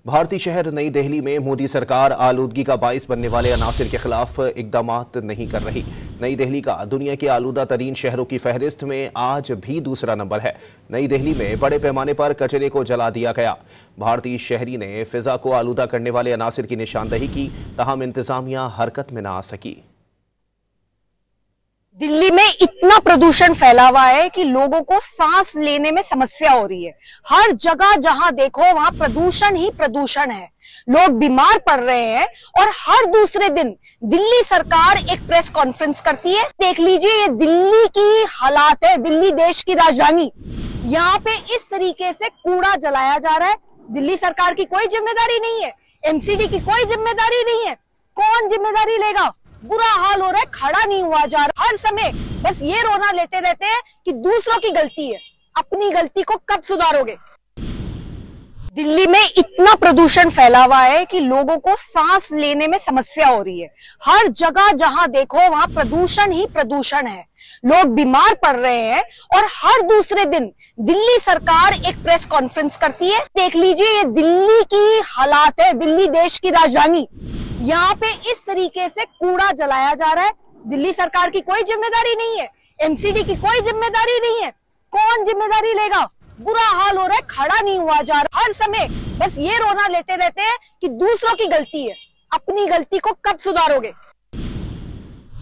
भारतीय शहर नई दिल्ली में मोदी सरकार आलूदगी का बाइस बनने वाले अनासिर के खिलाफ इकदामात नहीं कर रही। नई दिल्ली का दुनिया के आलूदा तरीन शहरों की फहरिस्त में आज भी दूसरा नंबर है। नई दिल्ली में बड़े पैमाने पर कचरे को जला दिया गया। भारतीय शहरी ने फिजा को आलूदा करने वाले अनासिर की निशानदही की, तहम इंतजामिया हरकत में न आ सकी। दिल्ली में इतना प्रदूषण फैला हुआ है कि लोगों को सांस लेने में समस्या हो रही है। हर जगह जहां देखो वहां प्रदूषण ही प्रदूषण है। लोग बीमार पड़ रहे हैं और हर दूसरे दिन दिल्ली सरकार एक प्रेस कॉन्फ्रेंस करती है। देख लीजिए, ये दिल्ली की हालात है, दिल्ली देश की राजधानी। यहाँ पे इस तरीके से कूड़ा जलाया जा रहा है। दिल्ली सरकार की कोई जिम्मेदारी नहीं है, एमसीडी की कोई जिम्मेदारी नहीं है। कौन जिम्मेदारी लेगा? बुरा हाल हो रहा है, खड़ा नहीं हुआ जा रहा। हर समय बस ये रोना लेते रहते हैं कि दूसरों की गलती है, अपनी गलती को कब सुधारोगे। दिल्ली में इतना प्रदूषण फैला हुआ है कि लोगों को सांस लेने में समस्या हो रही है। हर जगह जहां देखो वहां प्रदूषण ही प्रदूषण है। लोग बीमार पड़ रहे हैं और हर दूसरे दिन दिल्ली सरकार एक प्रेस कॉन्फ्रेंस करती है। देख लीजिए, ये दिल्ली की हालात है, दिल्ली देश की राजधानी। यहाँ पे इस तरीके से कूड़ा जलाया जा रहा है। दिल्ली सरकार की कोई जिम्मेदारी नहीं है, एमसीडी की कोई जिम्मेदारी नहीं है। कौन जिम्मेदारी लेगा? बुरा हाल हो रहा है, खड़ा नहीं हुआ जा रहा। हर समय बस ये रोना लेते रहते हैं कि दूसरों की गलती है, अपनी गलती को कब सुधारोगे।